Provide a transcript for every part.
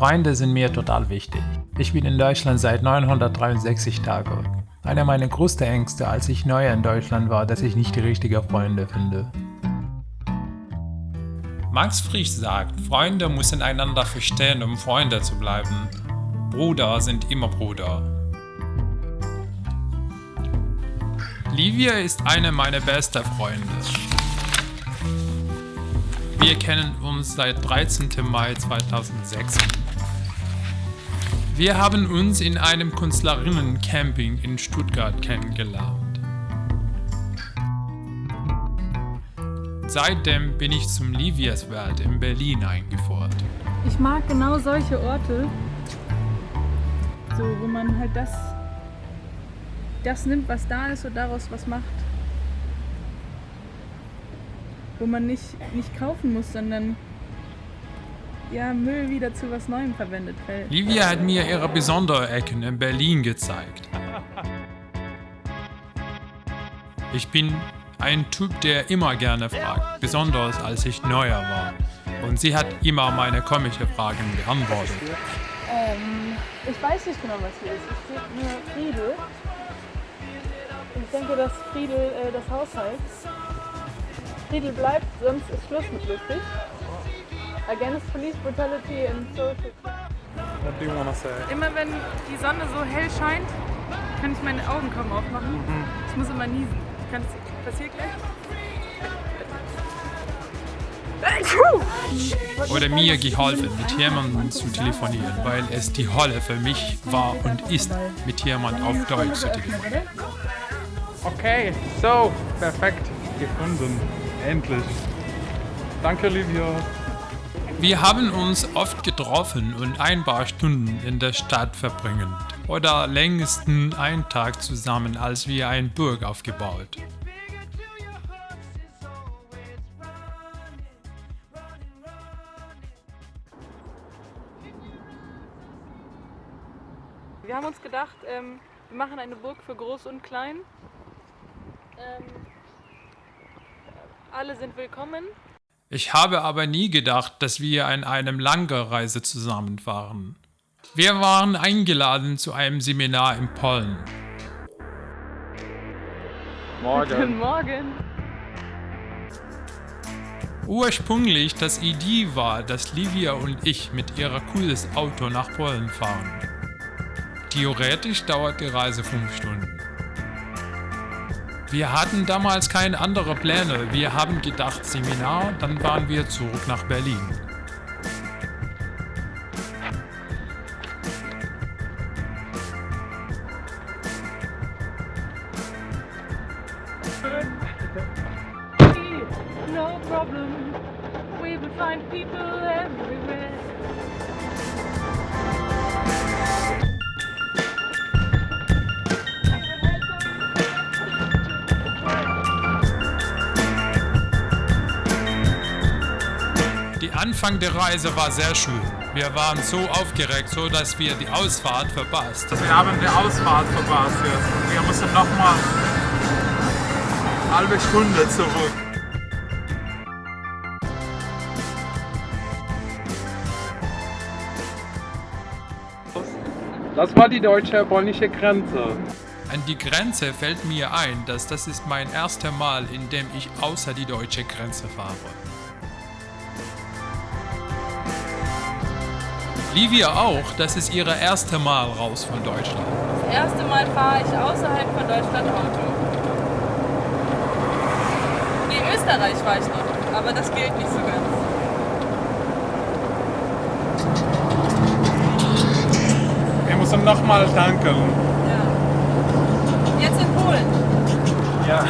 Freunde sind mir total wichtig. Ich bin in Deutschland seit 963 Tagen. Einer meiner größten Ängste, als ich neu in Deutschland war, dass ich nicht die richtigen Freunde finde. Max Frisch sagt, Freunde müssen einander verstehen, um Freunde zu bleiben. Brüder sind immer Brüder. Livia ist eine meiner besten Freunde. Wir kennen uns seit 13. Mai 2006. Wir haben uns in einem Künstlerinnen-Camping in Stuttgart kennengelernt. Seitdem bin ich zum Livias-Welt in Berlin eingeführt. Ich mag genau solche Orte, so, wo man halt das nimmt, was da ist und daraus was macht. Wo man nicht kaufen muss, sondern Müll wieder zu was Neuem verwendet. Livia hat mir ihre besonderen Ecken in Berlin gezeigt. Ich bin ein Typ, der immer gerne fragt, besonders als ich neuer war. Und sie hat immer meine komischen Fragen beantwortet. Ich weiß nicht genau, was hier ist. Es steht nur Friedel. Ich denke, dass Friedel das Haus heißt. Friedel bleibt, sonst ist Schluss mit lustig. Against police brutality and social. What do you wanna say? Immer wenn die Sonne so hell scheint, kann ich meine Augen kaum aufmachen. Ich muss immer niesen. Passiert gleich? Oder mir geholfen, mit jemandem zu telefonieren, weil es die Hölle für mich war und ist, mit jemandem auf Deutsch zu telefonieren. Okay, so, perfekt. Gefunden. Endlich. Danke, Livia. Wir haben uns oft getroffen und ein paar Stunden in der Stadt verbringen. Oder längsten einen Tag zusammen, als wir eine Burg aufgebaut. Wir haben uns gedacht, wir machen eine Burg für Groß und Klein. Alle sind willkommen. Ich habe aber nie gedacht, dass wir an einem langen Reise zusammen waren. Wir waren eingeladen zu einem Seminar in Polen. Guten Morgen. Ursprünglich das Idee war, dass Livia und ich mit ihrem cooles Auto nach Polen fahren. Theoretisch dauert die Reise 5 Stunden. Wir hatten damals keine anderen Pläne. Wir haben gedacht Seminar, dann waren wir zurück nach Berlin. No problem. We will find people everywhere. Der Anfang der Reise war sehr schön. Wir waren so aufgeregt, so dass wir die Ausfahrt verpasst. Wir haben die Ausfahrt verpasst jetzt. Wir müssen nochmal eine halbe Stunde zurück. Das war die deutsche-polnische Grenze. An die Grenze fällt mir ein, dass das ist mein erstes Mal, in dem ich außer die deutsche Grenze fahre. Livia auch, das ist ihre erste Mal raus von Deutschland. Das erste Mal fahre ich außerhalb von Deutschland Auto. Nee, Österreich war ich noch, aber das gilt nicht so ganz. Wir müssen nochmal tanken. Ja. Jetzt in Polen. Ja.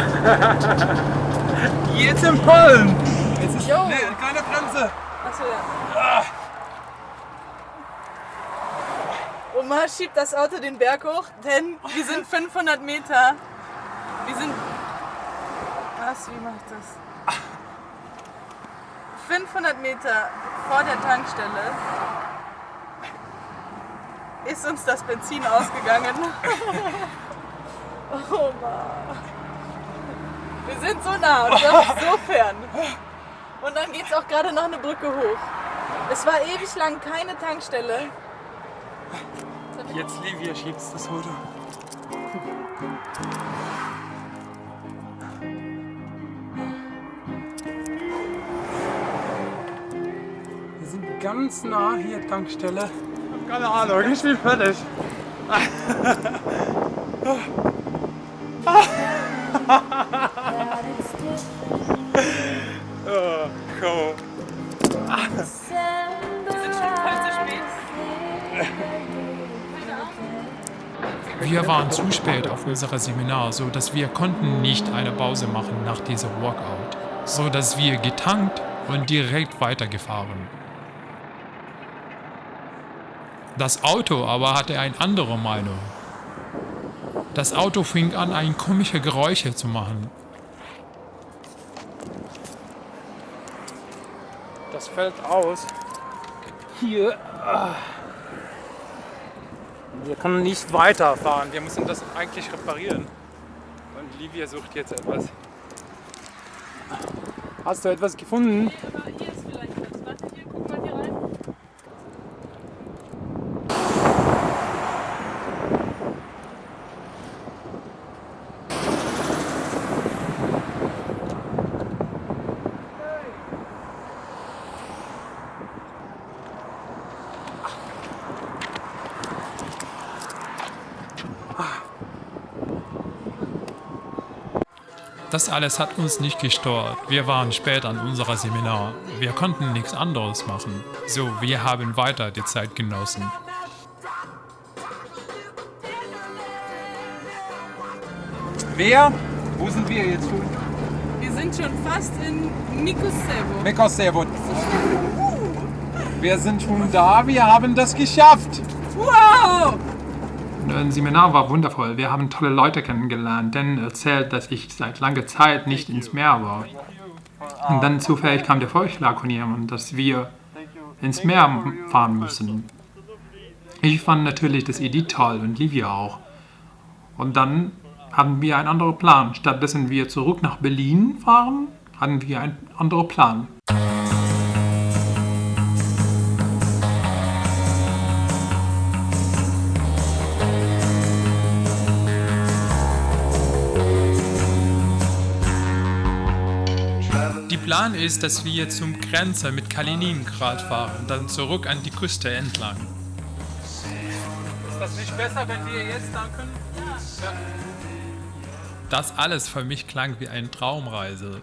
Jetzt in Polen. Es ist Jo. keine Bremse. Achso, ja. Oma schiebt das Auto den Berg hoch, denn wir sind 500 Meter. Wir sind... Was, wie macht das? 500 Meter vor der Tankstelle ist uns das Benzin ausgegangen. Oh Mann. Wir sind so nah und doch so fern. Und dann geht's auch gerade noch eine Brücke hoch. Es war ewig lang keine Tankstelle. Jetzt, Livia, schiebst das Auto. Wir sind ganz nah hier, Tankstelle. Keine Ahnung, ich bin fertig. Oh, cool. Wir sind schon voll zu spät. Wir waren zu spät auf unser Seminar, so dass wir konnten nicht eine Pause machen nach diesem Workout, so dass wir getankt und direkt weitergefahren. Das Auto aber hatte eine andere Meinung. Das Auto fing an, komische Geräusche zu machen. Das fällt aus. Hier. Wir können nicht weiterfahren. Wir müssen das eigentlich reparieren. Und Livia sucht jetzt etwas. Hast du etwas gefunden? Nee, aber hier ist vielleicht was. Warte, hier, guck mal hier rein. Das alles hat uns nicht gestört. Wir waren spät an unserem Seminar. Wir konnten nichts anderes machen. So, wir haben weiter die Zeit genossen. Wer? Wo sind wir jetzt schon? Wir sind schon fast in Mikosevo. Mikosevo. Wir sind schon da, wir haben das geschafft. Wow! Ein Seminar war wundervoll. Wir haben tolle Leute kennengelernt. Dan erzählt, dass ich seit langer Zeit nicht ins Meer war. Und dann zufällig kam der Vorschlag von jemandem, dass wir ins Meer fahren müssen. Ich fand natürlich das Idee toll und Livia auch. Und dann hatten wir einen anderen Plan. Stattdessen wir zurück nach Berlin fahren, hatten wir einen anderen Plan. Der Plan ist, dass wir zum Grenze mit Kaliningrad fahren, dann zurück an die Küste entlang. Ist das nicht besser, wenn wir jetzt tanken? Ja. Das alles für mich klang wie eine Traumreise.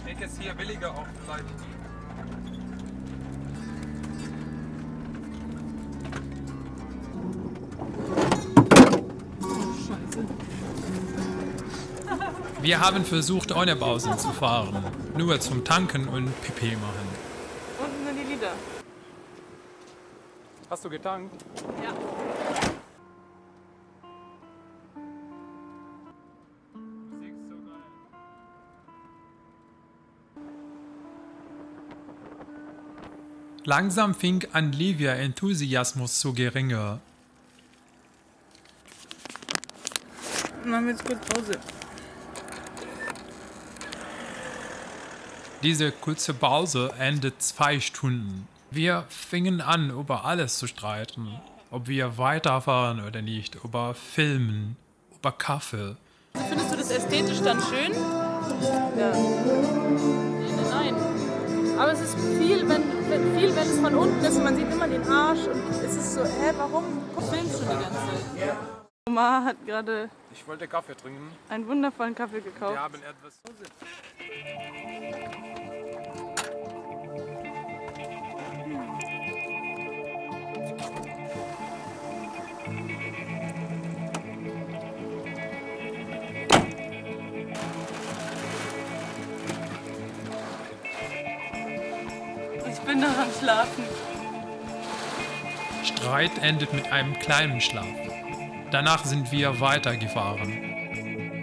Ich denke, es ist hier billiger auch vielleicht. Wir haben versucht, ohne Pausen zu fahren. Nur zum Tanken und Pipi machen. Unten sind die Lieder. Hast du getankt? Ja. Langsam fing an Livia Enthusiasmus zu geringer. Machen wir jetzt kurz Pause. Diese kurze Pause endet 2 Stunden. Wir fingen an, über alles zu streiten. Ob wir weiterfahren oder nicht, über Filmen, über Kaffee. Findest du das ästhetisch dann schön? Ja. Nein. Aber es ist viel, wenn es von unten ist und man sieht immer den Arsch und es ist so, warum filmst du die ganze Zeit? Oma hat gerade Ich wollte Kaffee trinken. einen wundervollen Kaffee gekauft. Wir haben etwas. Ich bin noch am Schlafen. Streit endet mit einem kleinen Schlaf. Danach sind wir weitergefahren.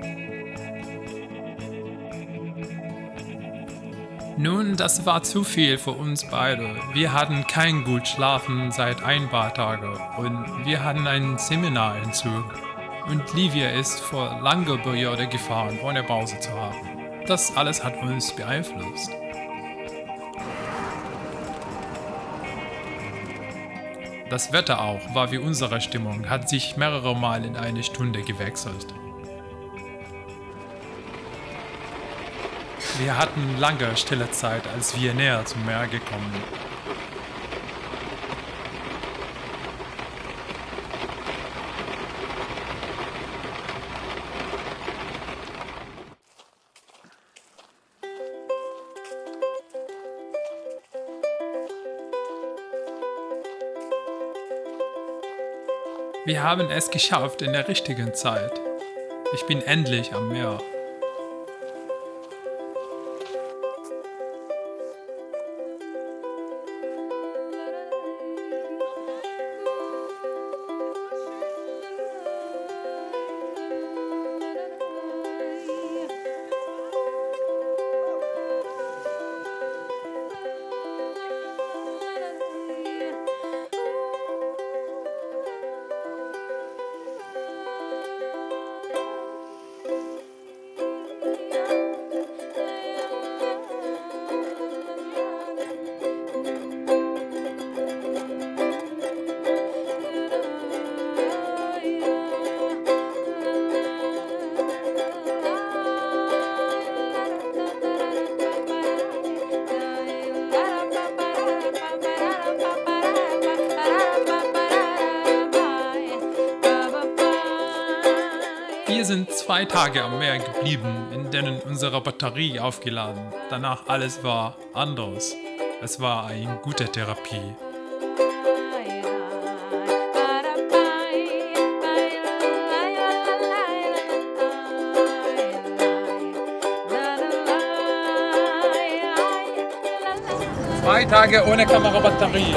Nun, das war zu viel für uns beide. Wir hatten kein gut Schlafen seit ein paar Tagen und wir hatten einen Seminarentzug. Und Livia ist vor langer Periode gefahren, ohne Pause zu haben. Das alles hat uns beeinflusst. Das Wetter auch war wie unsere Stimmung, hat sich mehrere Mal in eine Stunde gewechselt. Wir hatten lange stille Zeit, als wir näher zum Meer gekommen. Wir haben es geschafft in der richtigen Zeit. Ich bin endlich am Meer. Wir sind 2 Tage am Meer geblieben, in denen unsere Batterie aufgeladen. Danach alles war anders. Es war eine gute Therapie. Zwei Tage ohne Kamerabatterie.